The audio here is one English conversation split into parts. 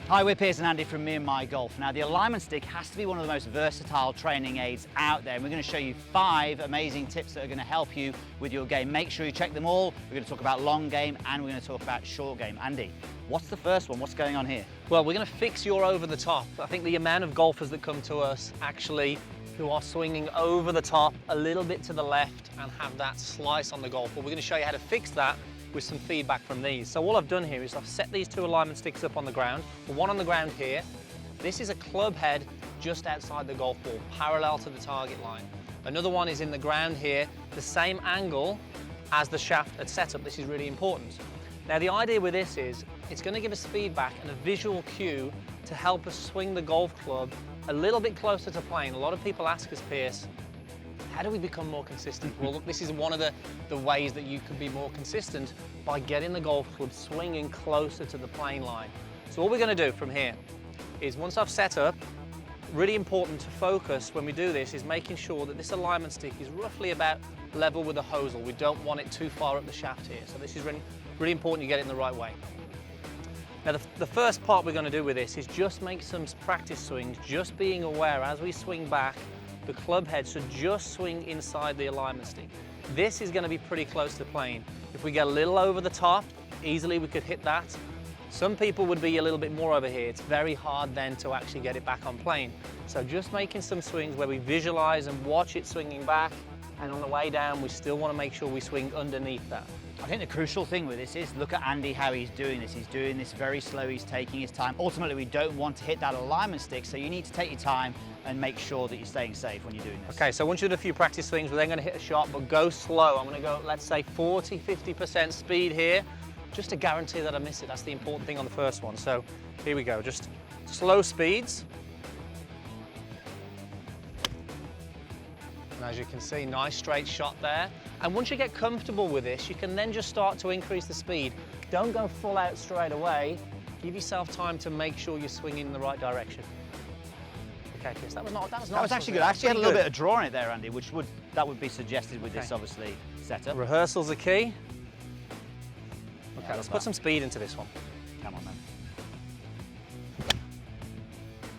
Hi, we're Piers and Andy from Me and My Golf. Now, the alignment stick has to be one of the most versatile training aids out there. And we're going to show you 5 amazing tips that are going to help you with your game. Make sure you check them all. We're going to talk about long game and we're going to talk about short game. Andy, what's the first one? What's going on here? Well, we're going to fix your over the top. I think the amount of golfers that come to us actually who are swinging over the top a little bit to the left and have that slice on the golf ball. We're going to show you how to fix that with some feedback from these. So all I've done here is I've set these 2 alignment sticks up on the ground. One on the ground here. This is a club head just outside the golf ball, parallel to the target line. Another one is in the ground here, the same angle as the shaft at setup. This is really important. Now the idea with this is it's going to give us feedback and a visual cue to help us swing the golf club a little bit closer to plane. A lot of people ask us, Piers, how do we become more consistent? Well, look, this is one of the ways that you could be more consistent by getting the golf club swinging closer to the plane line. So what we're going to do from here is once I've set up, really important to focus when we do this is making sure that this alignment stick is roughly about level with the hosel. We don't want it too far up the shaft here. So this is really important you get it in the right way. Now the first part we're going to do with this is just make some practice swings, just being aware as we swing back, the club head should just swing inside the alignment stick. This is going to be pretty close to plane. If we get a little over the top, easily we could hit that. Some people would be a little bit more over here. It's very hard then to actually get it back on plane. So just making some swings where we visualize and watch it swinging back, and on the way down we still want to make sure we swing underneath that. I think the crucial thing with this is look at Andy, how he's doing this. He's doing this very slow, he's taking his time. Ultimately, we don't want to hit that alignment stick, so you need to take your time and make sure that you're staying safe when you're doing this. Okay, so once you do a few practice swings, we're then going to hit a shot, but go slow. I'm going to go, let's say 40, 50% speed here, just to guarantee that I miss it. That's the important thing on the first one. So here we go, just slow speeds. And as you can see, nice straight shot there. And once you get comfortable with this, you can then just start to increase the speed. Don't go full out straight away. Give yourself time to make sure you're swinging in the right direction. Okay, Chris, that was actually good. I actually had a little bit of draw in it there, Andy, which would be suggested with this, obviously, setup. Rehearsal's the key. Okay, let's put some speed into this one. Come on, then.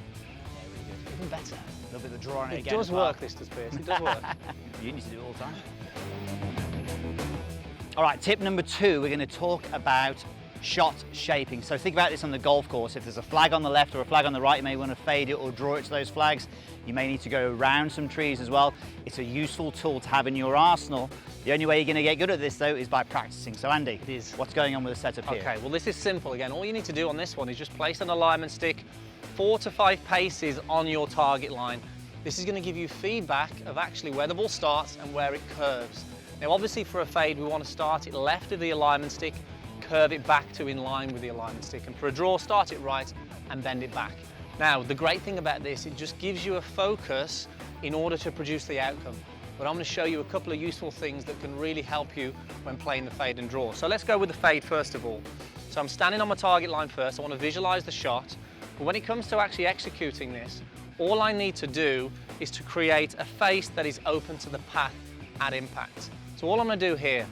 Yeah, really good. Even better. A little bit of draw on it again. It does work, this does, Piers. It does work. You need to do it all the time. All right, tip number 2, we're going to talk about shot shaping. So think about this on the golf course. If there's a flag on the left or a flag on the right, you may want to fade it or draw it to those flags. You may need to go around some trees as well. It's a useful tool to have in your arsenal. The only way you're going to get good at this, though, is by practicing. So, Andy, what's going on with the setup here? Okay, well, this is simple. Again, all you need to do on this one is just place an alignment stick 4 to 5 paces on your target line. This is going to give you feedback of actually where the ball starts and where it curves. Now, obviously, for a fade, we want to start it left of the alignment stick, curve it back to in line with the alignment stick. And for a draw, start it right and bend it back. Now, the great thing about this, it just gives you a focus in order to produce the outcome. But I'm going to show you a couple of useful things that can really help you when playing the fade and draw. So let's go with the fade first of all. So I'm standing on my target line first. I want to visualize the shot. But when it comes to actually executing this, all I need to do is to create a face that is open to the path at impact. So all I'm going to do here,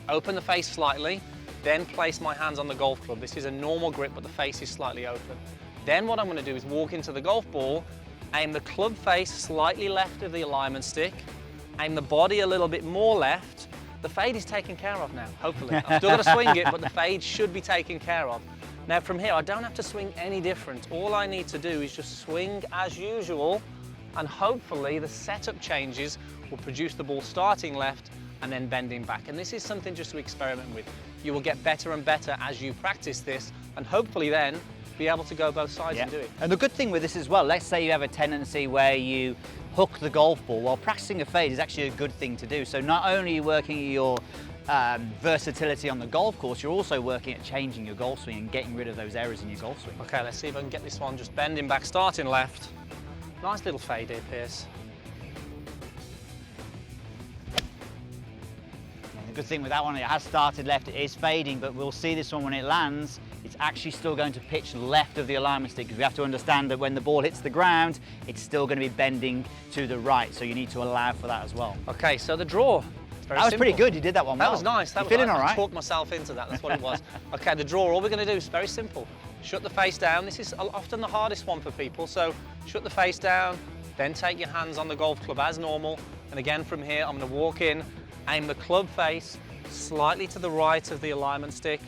open the face slightly, then place my hands on the golf club. This is a normal grip, but the face is slightly open. Then what I'm going to do is walk into the golf ball, aim the club face slightly left of the alignment stick, aim the body a little bit more left. The fade is taken care of now, hopefully. I've still got to swing it, but the fade should be taken care of. Now from here, I don't have to swing any different. All I need to do is just swing as usual, and hopefully the setup changes will produce the ball starting left and then bending back. And this is something just to experiment with. You will get better and better as you practice this, and hopefully then be able to go both sides and do it. And the good thing with this as well, let's say you have a tendency where you hook the golf ball, well, practicing a fade is actually a good thing to do. So not only are you working at your versatility on the golf course, you're also working at changing your golf swing and getting rid of those errors in your golf swing. Okay, let's see if I can get this one just bending back, starting left. Nice little fade here, Piers. The good thing with that one, it has started left, it is fading, but we'll see this one when it lands, it's actually still going to pitch left of the alignment stick, because we have to understand that when the ball hits the ground, it's still going to be bending to the right, so you need to allow for that as well. Okay, so the draw. That was pretty good, you did that one well. That was nice. You're feeling all right? I talked myself into that, that's what it was. Okay, the draw, all we're going to do is very simple. shut the face down. This is often the hardest one for people, so shut the face down, then take your hands on the golf club as normal. And again, from here, I'm going to walk in, aim the club face slightly to the right of the alignment stick,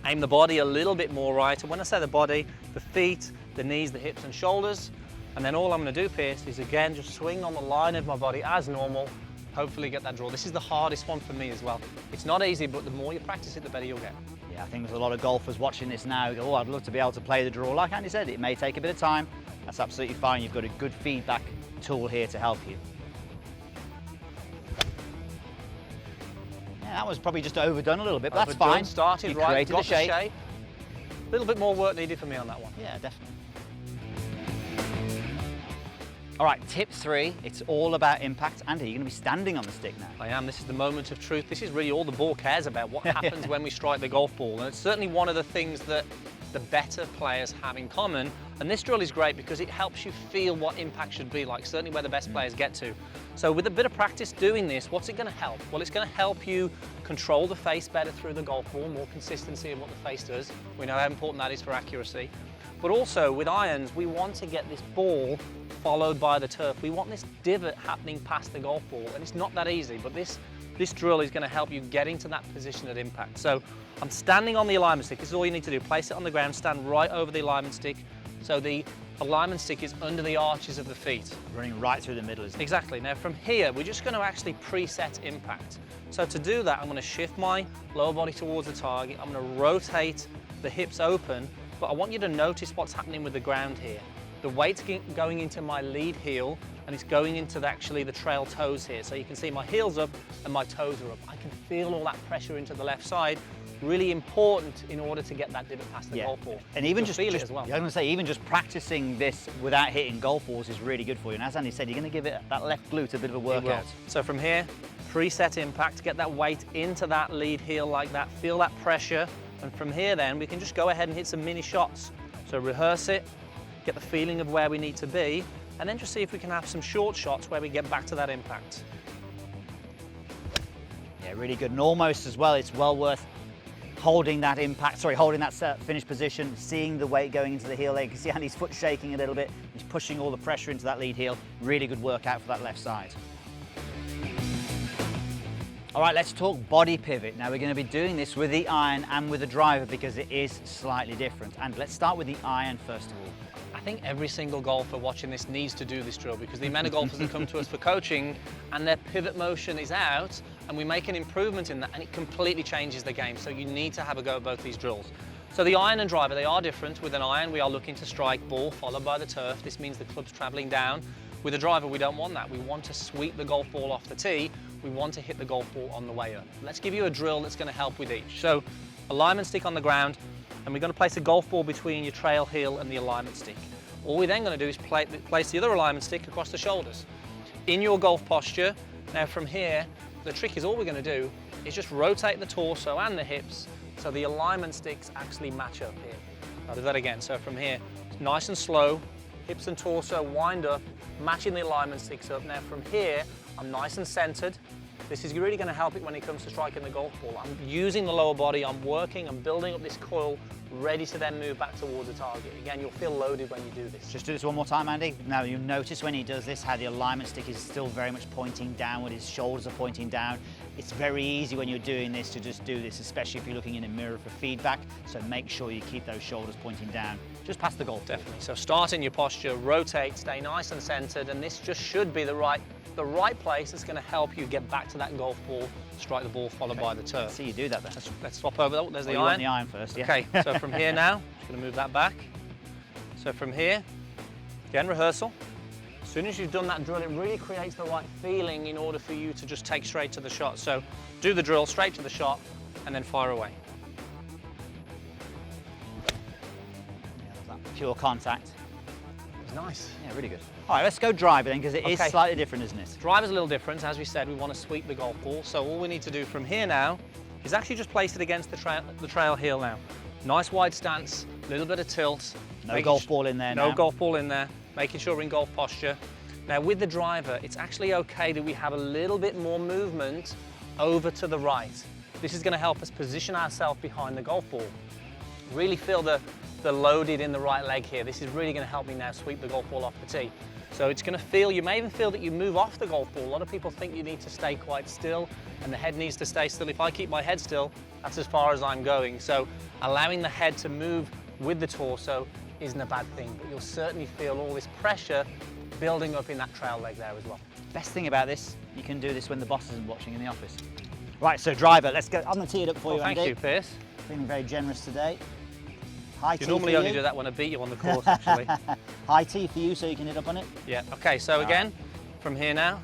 aim the body a little bit more right. And when I say the body, the feet, the knees, the hips and shoulders. And then all I'm going to do, Piers, is again just swing on the line of my body as normal, hopefully get that draw. This is the hardest one for me as well. It's not easy, but the more you practice it, the better you'll get. Yeah, I think there's a lot of golfers watching this now who go, oh, I'd love to be able to play the draw. Like Andy said, it may take a bit of time. That's absolutely fine. You've got a good feedback tool here to help you. Yeah, that was probably just overdone a little bit, but that's fine. Started You right, created got the shape. A little bit more work needed for me on that one. Yeah, definitely. All right, tip 3, it's all about impact. Andy, you're going to be standing on the stick now. I am. This is the moment of truth. This is really all the ball cares about, what happens when we strike the golf ball. And it's certainly one of the things that the better players have in common. And this drill is great because it helps you feel what impact should be like, certainly where the best players get to. So with a bit of practice doing this, what's it going to help? Well, it's going to help you control the face better through the golf ball, more consistency in what the face does. We know how important that is for accuracy. But also with irons, we want to get this ball followed by the turf. We want this divot happening past the golf ball, and it's not that easy, but this drill is going to help you get into that position at impact. So I'm standing on the alignment stick. This is all you need to do. Place it on the ground, stand right over the alignment stick. So the alignment stick is under the arches of the feet. Running right through the middle, isn't it? Exactly. Now from here, we're just going to actually preset impact. So to do that, I'm going to shift my lower body towards the target. I'm going to rotate the hips open, but I want you to notice what's happening with the ground here. The weight's going into my lead heel, and it's going into actually the trail toes here. So you can see my heel's up and my toes are up. I can feel all that pressure into the left side. Really important in order to get that divot past the golf ball. And even feel it as well. I was going to say, even just practicing this without hitting golf balls is really good for you. And as Andy said, you're going to give it that left glute a bit of a workout. So from here, preset impact, get that weight into that lead heel like that, feel that pressure. And from here then, we can just go ahead and hit some mini shots. So rehearse it, get the feeling of where we need to be, and then just see if we can have some short shots where we get back to that impact. Yeah, really good. And almost as well, it's well worth holding that impact, holding that finished position, seeing the weight going into the heel leg. You can see Andy's foot shaking a little bit. He's pushing all the pressure into that lead heel. Really good workout for that left side. All right, let's talk body pivot. Now we're going to be doing this with the iron and with the driver because it is slightly different. And let's start with the iron first of all. I think every single golfer watching this needs to do this drill because the amount of golfers that come to us for coaching and their pivot motion is out, and we make an improvement in that and it completely changes the game. So you need to have a go at both these drills. So the iron and driver, they are different. With an iron, we are looking to strike ball followed by the turf. This means the club's traveling down. With a driver, we don't want that. We want to sweep the golf ball off the tee. We want to hit the golf ball on the way up. Let's give you a drill that's going to help with each. So alignment stick on the ground, and we're going to place a golf ball between your trail heel and the alignment stick. All we're then going to do is place the other alignment stick across the shoulders. In your golf posture, now from here, the trick is all we're going to do is just rotate the torso and the hips so the alignment sticks actually match up here. I'll do that again. So from here, nice and slow, hips and torso wind up, matching the alignment sticks up. Now from here, I'm nice and centered. This is really going to help it when it comes to striking the golf ball. I'm using the lower body, I'm working, I'm building up this coil, ready to then move back towards the target. Again, you'll feel loaded when you do this. Just do this one more time, Andy. Now you notice when he does this how the alignment stick is still very much pointing downward, his shoulders are pointing down. It's very easy when you're doing this to just do this, especially if you're looking in a mirror for feedback. So make sure you keep those shoulders pointing down, just past the golf ball. Definitely. So start in your posture, rotate, stay nice and centered, and this just should be the right place that's going to help you get back to that golf ball, strike the ball followed by the turf. Let's see you do that then. Let's swap over. Oh, there's the you iron. want the iron first, yeah. Okay, so from here now, just going to move that back. So from here, again, rehearsal. As soon as you've done that drill, it really creates the right feeling in order for you to just take straight to the shot. So do the drill, straight to the shot, and then fire away. Yeah, that pure contact. It's nice. Yeah, really good. All right, let's go driver then, because it is slightly different, isn't it? Driver's a little different. As we said, we want to sweep the golf ball. So all we need to do from here now is actually just place it against the trail heel now. Nice wide stance, a little bit of tilt. No golf ball in there now. No golf ball in there, making sure we're in golf posture. Now with the driver, it's actually okay that we have a little bit more movement over to the right. This is going to help us position ourselves behind the golf ball. Really feel the the loaded in the right leg here. This is really going to help me now sweep the golf ball off the tee. So it's going to feel, you may even feel that you move off the golf ball. A lot of people think you need to stay quite still and the head needs to stay still. If I keep my head still, that's as far as I'm going. So allowing the head to move with the torso isn't a bad thing, but you'll certainly feel all this pressure building up in that trail leg there as well. Best thing about this, you can do this when the boss isn't watching in the office. Right, so driver, let's go. I'm going to tee it up for you, Thank Andy. you, Piers. Feeling very generous today. High tee You normally for only you. do that when I beat you on the course, actually. High tee for you so you can hit up on it. Yeah, okay, so again, from here now,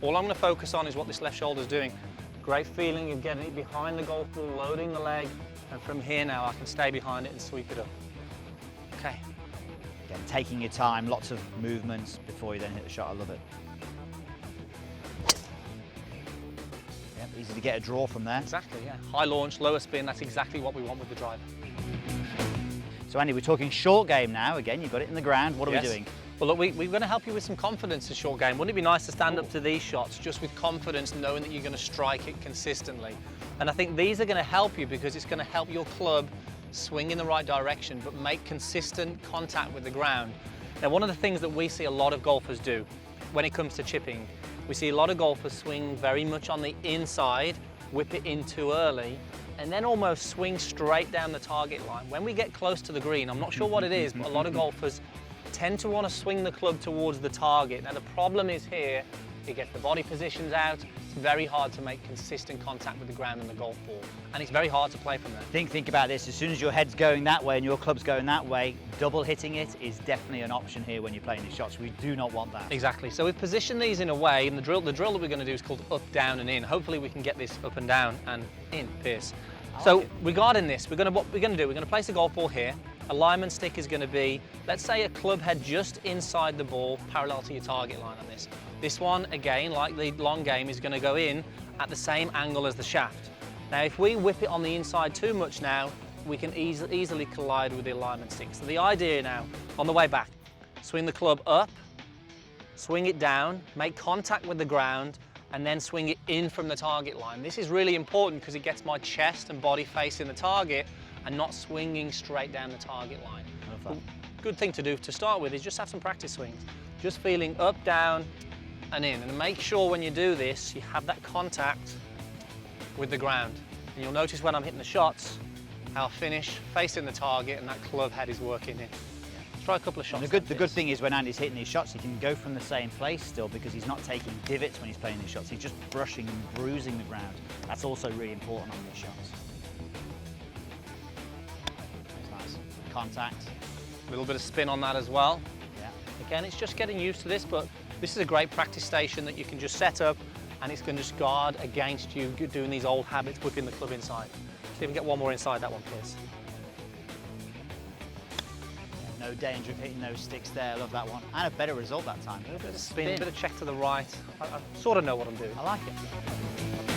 all I'm going to focus on is what this left shoulder's doing. Great feeling of getting it behind the golf ball, loading the leg, and from here now I can stay behind it and sweep it up. Okay. Again, taking your time, lots of movements before you then hit the shot. I love it. Yep, easy to get a draw from there. Exactly, yeah. High launch, lower spin, that's exactly what we want with the driver. So Andy, we're talking short game now. Again, you've got it in the ground. What are we doing? Well, look, we're going to help you with some confidence in short game. Wouldn't it be nice to stand up to these shots just with confidence, knowing that you're going to strike it consistently? And I think these are going to help you because it's going to help your club swing in the right direction, but make consistent contact with the ground. Now, one of the things that we see a lot of golfers do when it comes to chipping, we see a lot of golfers swing very much on the inside, whip it in too early, and then almost swing straight down the target line. When we get close to the green, I'm not sure what it is, but a lot of golfers tend to want to swing the club towards the target. Now the problem is here, it gets the body positions out, it's very hard to make consistent contact with the ground and the golf ball, and it's very hard to play from there. Think about this, as soon as your head's going that way and your club's going that way, double hitting it is definitely an option here when you're playing these shots. We do not want that. Exactly, so we've positioned these in a way, and the drill that we're going to do is called up, down and in. Hopefully we can get this up and down and in, Piers. So regarding this, what we're going to place the golf ball here. Alignment stick is going to be, let's say, a club head just inside the ball, parallel to your target line on this. This one, again, like the long game, is going to go in at the same angle as the shaft. Now, if we whip it on the inside too much now, we can easily collide with the alignment stick. So the idea now, on the way back, swing the club up, swing it down, make contact with the ground, and then swing it in from the target line. This is really important because it gets my chest and body facing the target and not swinging straight down the target line. Good thing to do to start with is just have some practice swings. Just feeling up, down, and in. And make sure when you do this, you have that contact with the ground. And you'll notice when I'm hitting the shots, I'll finish facing the target and that club head is working in. Try a couple of shots. And the good thing is when Andy's hitting these shots, he can go from the same place still because he's not taking divots when he's playing these shots. He's just brushing and bruising the ground. That's also really important on these shots. That's nice. Contact. A little bit of spin on that as well. Yeah. Again, it's just getting used to this, but this is a great practice station that you can just set up and it's going to just guard against you doing these old habits, whipping the club inside. See if we can get one more inside that one, please. No danger of hitting those sticks there. I love that one. And a better result that time. A little bit of spin, a bit of check to the right. I sort of know what I'm doing. I like it.